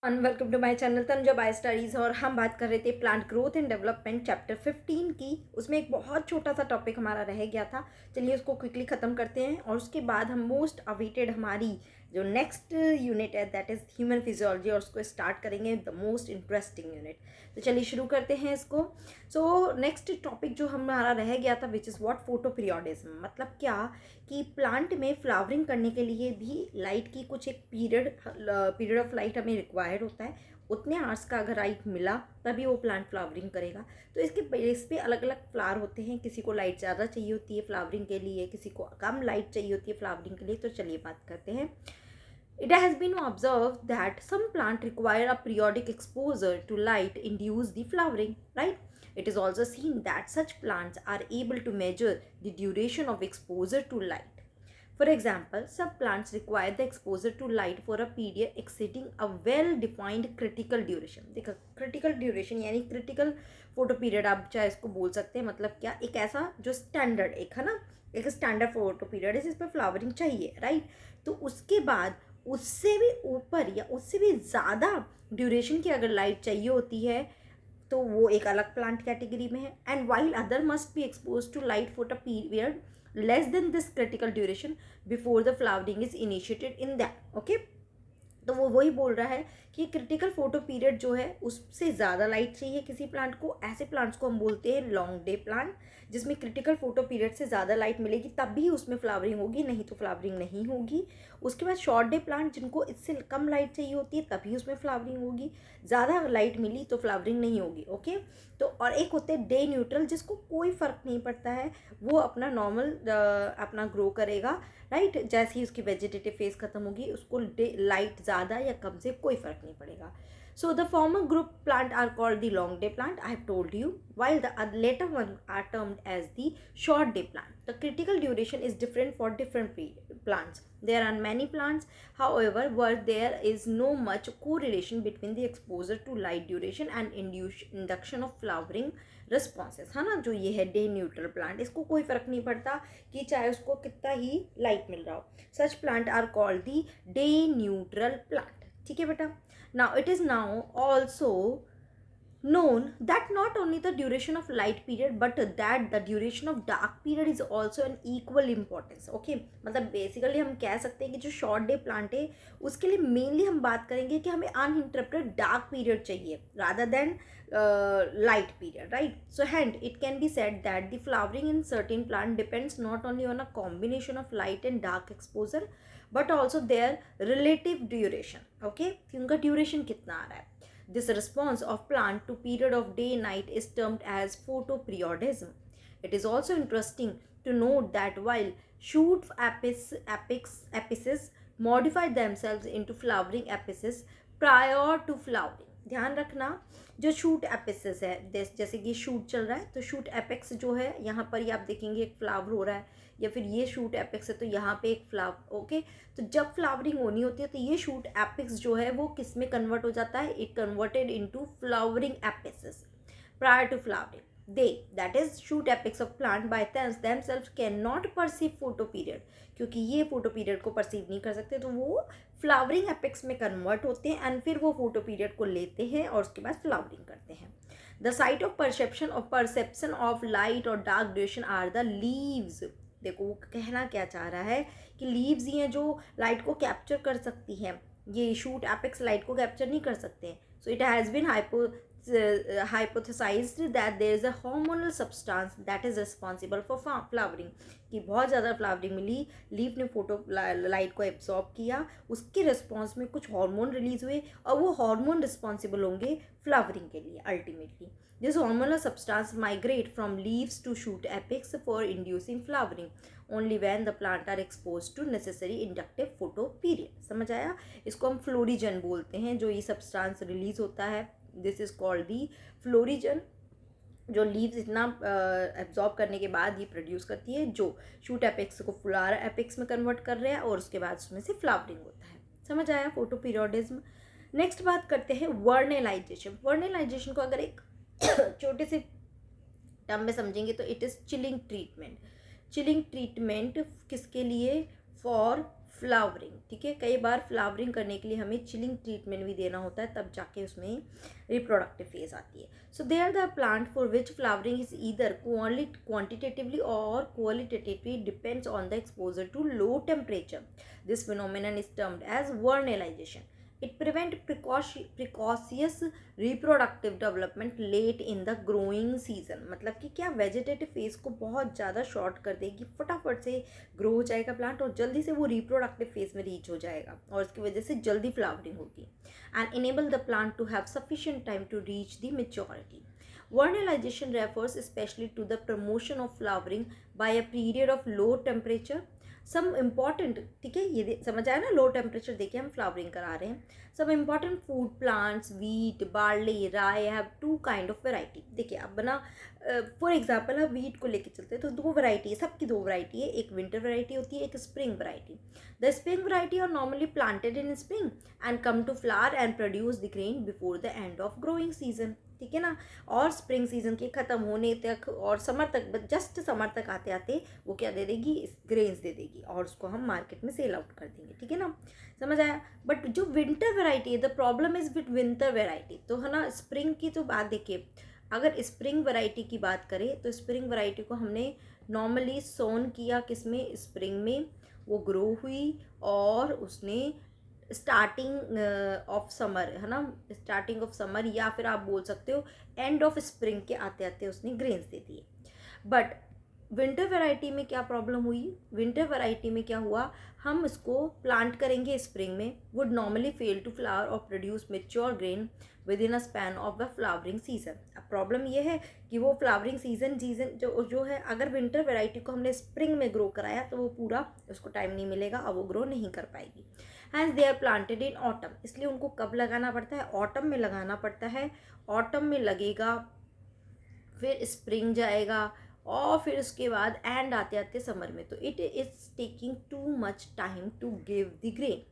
Welcome to my channel Tanuja by studies. और हम बात कर रहे थे plant growth and development chapter 15 की। उसमें एक बहुत छोटा सा टॉपिक हमारा रह गया था। चलिए उसको क्विकली ख़त्म करते हैं और उसके बाद हम मोस्ट अवेटेड हमारी जो नेक्स्ट यूनिट है दैट इज़ ह्यूमन फिजियोलॉजी, और उसको स्टार्ट करेंगे द मोस्ट इंटरेस्टिंग यूनिट। तो चलिए शुरू करते हैं इसको। सो नेक्स्ट टॉपिक जो हमारा रह गया था which is what photo periodism, मतलब क्या कि प्लांट में फ्लावरिंग करने के लिए भी लाइट की कुछ एक पीरियड ऑफ लाइट हमें रिक्वायर्ड होता है। उतने आवर्स का अगर लाइट मिला तभी वो प्लांट फ्लावरिंग करेगा। तो इसके बेस पे अलग अलग फ्लावर होते हैं। किसी को लाइट ज़्यादा चाहिए होती है फ्लावरिंग के लिए, किसी को कम लाइट चाहिए होती है फ्लावरिंग के लिए। तो चलिए बात करते हैं। It has been observed that some plants require a periodic exposure to light induce the flowering, right? It is also seen that such plants are able to measure the duration of exposure to light. For example, some plants require the exposure to light for a period exceeding a well-defined critical duration. देखो critical duration यानी critical photo period आप चाहे इसको बोल सकते हैं। मतलब क्या, एक ऐसा जो स्टैंडर्ड एक है ना, एक स्टैंडर्ड फोटो पीरियड है जिस पर फ्लावरिंग चाहिए, राइट? तो उसके बाद उससे भी ऊपर या उससे भी ज़्यादा ड्यूरेशन की अगर लाइट चाहिए होती है तो वो एक अलग प्लांट कैटेगरी में है। And while other must be expose to light for a period less then this critical duration before the flowering is initiated in that. Okay, तो वो वही बोल रहा है कि क्रिटिकल फोटो पीरियड जो है उससे ज़्यादा लाइट चाहिए किसी प्लांट को। ऐसे प्लांट्स को हम बोलते हैं लॉन्ग डे प्लांट, जिसमें क्रिटिकल फोटो पीरियड से ज़्यादा लाइट मिलेगी तब भी उसमें फ्लावरिंग होगी, नहीं तो फ्लावरिंग नहीं होगी। उसके बाद शॉर्ट डे प्लांट जिनको इससे कम लाइट चाहिए होती है तभी उसमें फ्लावरिंग होगी, ज़्यादा लाइट मिली तो फ्लावरिंग नहीं होगी। ओके, तो और एक होते हैं डे न्यूट्रल जिसको कोई फ़र्क नहीं पड़ता है, वो अपना नॉर्मल अपना ग्रो करेगा, राइट? जैसे ही उसकी वेजिटेटिव फेज खत्म होगी उसको लाइट ज़्यादा या कम से कोई फ़र्क नहीं पड़ेगा। So the former group plant are called the long day plant, I have told you, while the later one are termed as the short day plant. The critical duration is different for different plants. There are many plants, however, where there is no much correlation between the exposure to light duration and induction of flowering responses, है ना? जो ये है day neutral plant, इसको कोई फर्क नहीं पड़ता कि चाहे उसको कितना ही लाइट मिल रहा हो। Such plant are called the day neutral plant. ठीक है बेटा। Now it is now also known that not only the duration of light period but that the duration of dark period is also an equal importance. Okay, मतलब basically हम कह सकते हैं कि जो शॉर्ट डे प्लांट है उसके लिए मेनली हम बात करेंगे कि हमें अनइंटरप्टेड डार्क पीरियड चाहिए rather than light period, right? So hence it can be said that the flowering in certain plant depends not only on a combination of light and dark exposure but also their relative duration. Okay, कि उनका duration कितना आ रहा है। This response of plant to period of day night is termed as photoperiodism. It is also interesting to note that while shoot apices modify themselves into flowering apices prior to flowering, ध्यान रखना जो shoot एपिसेस है, जैसे कि shoot चल रहा है तो शूट एपेक्स जो है यहाँ पर ही आप देखेंगे एक फ्लावर हो रहा है, या फिर ये शूट एपेक्स है तो यहाँ पे एक फ्लावर। ओके, तो जब फ्लावरिंग होनी होती है तो ये शूट एपेक्स जो है वो किस में कन्वर्ट हो जाता है, it converted into flowering apices prior to flowering. They, that is shoot apex of plant by themselves cannot perceive photo period, क्योंकि ये फोटो पीरियड को परसीव नहीं कर सकते तो वो फ्लावरिंग एपेक्स में कन्वर्ट होते हैं एंड फिर वो फोटो पीरियड को लेते हैं और उसके बाद फ्लावरिंग करते हैं। The site of perception of light और dark duration are the leaves. देखो वो कहना क्या चाह रहा है कि लीव्स ही हैं जो लाइट को कैप्चर कर सकती हैं, ये शूट एपेक्स लाइट को कैप्चर नहीं कर सकते हैं। So it has been hypothesized that there is a hormonal substance that is responsible for flowering, कि बहुत ज़्यादा फ्लावरिंग मिली, लीफ ने फोटो लाइट को एब्जॉर्ब किया, उसके रिस्पॉन्स में कुछ हार्मोन रिलीज हुए और वो हार्मोन रिस्पॉन्सिबल होंगे फ्लावरिंग के लिए ultimately. This hormonal substance migrate from leaves to shoot apex for inducing flowering only when the plant are exposed to necessary inductive photo period। समझ आया? इसको हम फ्लोरिजन बोलते हैं, जो ये सब्सटेंस रिलीज होता है। This is called the florigen, जो लीव्स इतना एब्जॉर्ब करने के बाद ये प्रोड्यूस करती है, जो शूट एपेक्स को फ्लावर एपेक्स में कन्वर्ट कर रहे हैं और उसके बाद उसमें से फ्लावरिंग होता है। समझ आया फोटो पीरियोडिज्म। नेक्स्ट बात करते हैं वर्नेलाइजेशन। वर्नेलाइजेशन को अगर एक छोटे से टर्म में समझेंगे तो it is chilling treatment. Chilling treatment किसके लिए? फॉर फ्लावरिंग, ठीक है, कई बार फ्लावरिंग करने के लिए हमें चिलिंग ट्रीटमेंट भी देना होता है, तब जाके उसमें रिप्रोडक्टिव फेज आती है. So they are the plant for which flowering is either quantitatively और qualitatively depends on the exposure to low temperature. This phenomenon is termed as vernalization. It prevent precocious reproductive development late in the growing season. मतलब कि क्या vegetative phase को बहुत ज़्यादा short कर देगी, फटाफट से ग्रो हो जाएगा प्लांट और जल्दी से वो रिप्रोडक्टिव फेज में रीच हो जाएगा और इसकी वजह से जल्दी फ्लावरिंग होगी. And enable the plant to have sufficient time to reach the maturity. Vernalization refers especially to the promotion of flowering by a period of low temperature. Some important, ठीक है, ये समझ आया ना, लो टेम्परेचर देके हम flowering करा रहे हैं. Some important food plants, wheat, barley, rye have two kind of variety. देखिए अब ना फॉर एग्जाम्पल हम वीट को लेके चलते हैं तो दो वैरायटी है, सबकी दो वैरायटी है. एक विंटर वैरायटी होती है, एक spring variety. The spring variety are normally planted in spring and come to flower and produce the grain before the end of growing season. ठीक है ना, और स्प्रिंग सीजन के ख़त्म होने तक और समर तक, जस्ट समर तक आते आते वो क्या दे देगी, ग्रेन्स दे देगी और उसको हम मार्केट में सेल आउट कर देंगे. ठीक है ना, समझ आया. बट जो विंटर वैरायटी है, the problem is with winter variety. तो है ना, स्प्रिंग की तो बात देखिए, अगर स्प्रिंग वैरायटी की बात करें तो स्प्रिंग वैरायटी को हमने नॉर्मली सोन किया किसमें, स्प्रिंग में. वो ग्रो हुई और उसने स्टार्टिंग ऑफ समर, है ना, स्टार्टिंग ऑफ समर या फिर आप बोल सकते हो एंड ऑफ स्प्रिंग के आते आते उसने ग्रेन्स दे दिए. बट विंटर वैरायटी में क्या प्रॉब्लम हुई, विंटर वैरायटी में क्या हुआ, हम इसको प्लांट करेंगे स्प्रिंग में, would normally fail to flower और produce mature grain within a span of the flowering season. अब प्रॉब्लम ये है कि वो फ्लावरिंग सीजन जो है, अगर विंटर वैरायटी को हमने स्प्रिंग में ग्रो कराया तो वो पूरा उसको टाइम नहीं मिलेगा और वो ग्रो नहीं कर पाएगी. Hence they are planted in autumn. इसलिए उनको कब लगाना पड़ता है, ऑटम में लगाना पड़ता है. ऑटम में लगेगा, फिर स्प्रिंग जाएगा और फिर उसके बाद एंड आते आते समर में. तो it is taking too much time to give the grain.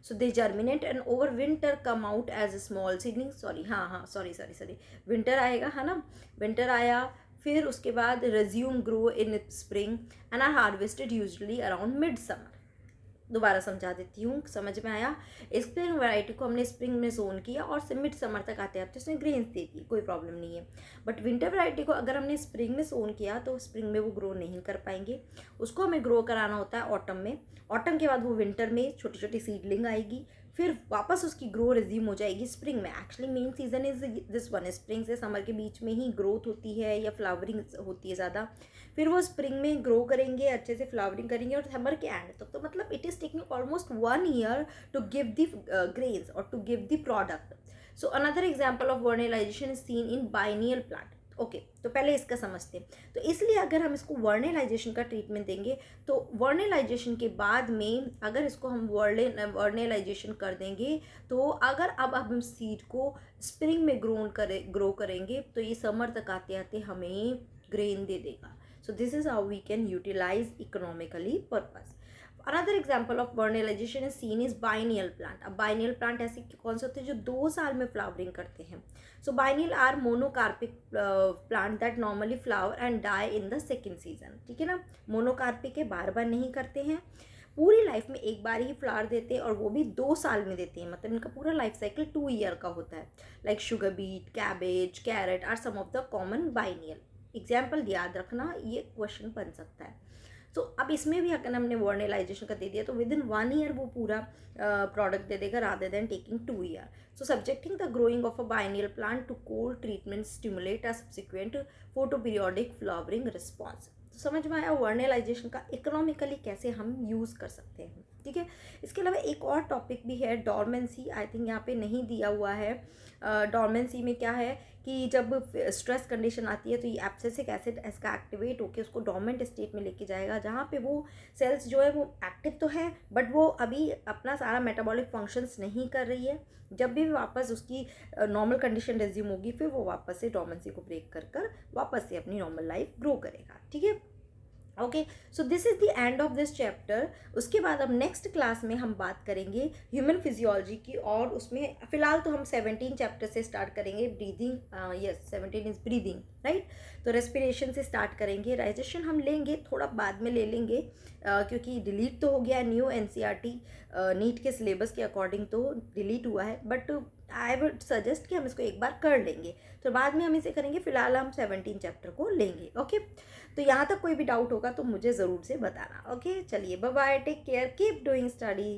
So they germinate and over winter come out as a small seedling. Sorry winter आएगा, है ना, विंटर आया, फिर उसके बाद resume grow in spring and are harvested usually around mid summer. दोबारा समझा देती हूँ, समझ में आया. स्प्रिंग वैरायटी को हमने स्प्रिंग में सोन किया और मिड समर तक आते आते उसने ग्रेन्स दे दी, कोई प्रॉब्लम नहीं है. बट विंटर वैरायटी को अगर हमने स्प्रिंग में सोन किया तो स्प्रिंग में वो ग्रो नहीं कर पाएंगे, उसको हमें ग्रो कराना होता है ऑटम में. ऑटम के बाद वो विंटर में छोटी छोटी सीडलिंग आएगी, फिर वापस उसकी ग्रो रिज्यूम हो जाएगी स्प्रिंग में. Actually main season is this one, spring से समर के बीच में ही ग्रोथ होती है या फ्लावरिंग होती है ज़्यादा. फिर वो स्प्रिंग में ग्रो करेंगे, अच्छे से फ्लावरिंग करेंगे और समर के एंड तक. तो मतलब it is taking almost 1 year to give the grains और to give the product. So another example of vernalisation is seen in biennial plant. Okay, तो पहले इसका समझते हैं. तो इसलिए अगर हम इसको वर्नेलाइजेशन का ट्रीटमेंट देंगे तो वर्नेलाइजेशन के बाद में अगर इसको हम वर्नेलाइजेशन कर देंगे तो अगर अब हम सीड को स्प्रिंग में ग्रो करेंगे तो ये समर तक आते आते हमें ग्रेन दे देगा. So this is how we can utilise economically purpose. Another example of vernalisation is seen is biennial plant. अब बाइनियल प्लांट ऐसे कौन से होते हैं जो 2 साल में फ्लावरिंग करते हैं. So biennial are monocarpic plant that normally flower and die in the second season. ठीक है ना, मोनोकार्पिक है, बार बार नहीं करते हैं, पूरी लाइफ में एक बार ही फ्लावर देते हैं और वो भी 2 साल में देते हैं. मतलब इनका पूरा लाइफ साइकिल 2 year का होता है. Like sugar beet, cabbage, carrot are some of the common biennial example. याद रखना, ये क्वेश्चन बन सकता है. तो अब इसमें भी अगर हमने वर्नेलाइजेशन का दे दिया तो विद इन 1 year वो पूरा प्रोडक्ट दे देगा rather than taking 2 year. So subjecting the growing of a biennial plant to cold treatment stimulate a subsequent photoperiodic flowering response. तो समझ में आया वर्नेलाइजेशन का इकोनॉमिकली कैसे हम यूज़ कर सकते हैं. ठीक है, इसके अलावा एक और टॉपिक भी है, डॉर्मेंसी. आई थिंक यहाँ पे नहीं दिया हुआ है. डॉर्मेंसी में क्या है कि जब स्ट्रेस कंडीशन आती है तो ये एब्सिसिक एसिड इसका एक्टिवेट होकर उसको डोर्मेंट स्टेट में लेके जाएगा, जहाँ पे वो सेल्स जो है वो एक्टिव तो है बट वो अभी अपना सारा मेटाबॉलिक फंक्शंस नहीं कर रही है. जब भी वापस उसकी नॉर्मल कंडीशन रिज्यूम होगी फिर वो वापस से डोर्मेंसी को ब्रेक कर वापस से अपनी नॉर्मल लाइफ ग्रो करेगा. ठीक है, okay, so this is the end of this chapter. उसके बाद अब नेक्स्ट क्लास में हम बात करेंगे ह्यूमन फिजियोलॉजी की, और उसमें फ़िलहाल तो हम 17 चैप्टर से स्टार्ट करेंगे। Breathing, yes 17 is breathing, right. तो रेस्पिरेशन से स्टार्ट करेंगे, डाइजेशन हम लेंगे थोड़ा बाद में ले लेंगे, क्योंकि डिलीट तो हो गया न्यू एनसीईआरटी नीट के सिलेबस के अकॉर्डिंग तो डिलीट हुआ है, बट आई वुड सजेस्ट कि हम इसको एक बार कर लेंगे, तो बाद में हम इसे करेंगे। फिलहाल हम 17 चैप्टर को लेंगे। ओके, तो यहाँ तक कोई भी डाउट होगा तो मुझे ज़रूर से बताना। ओके, चलिए bye bye, take care, keep doing study.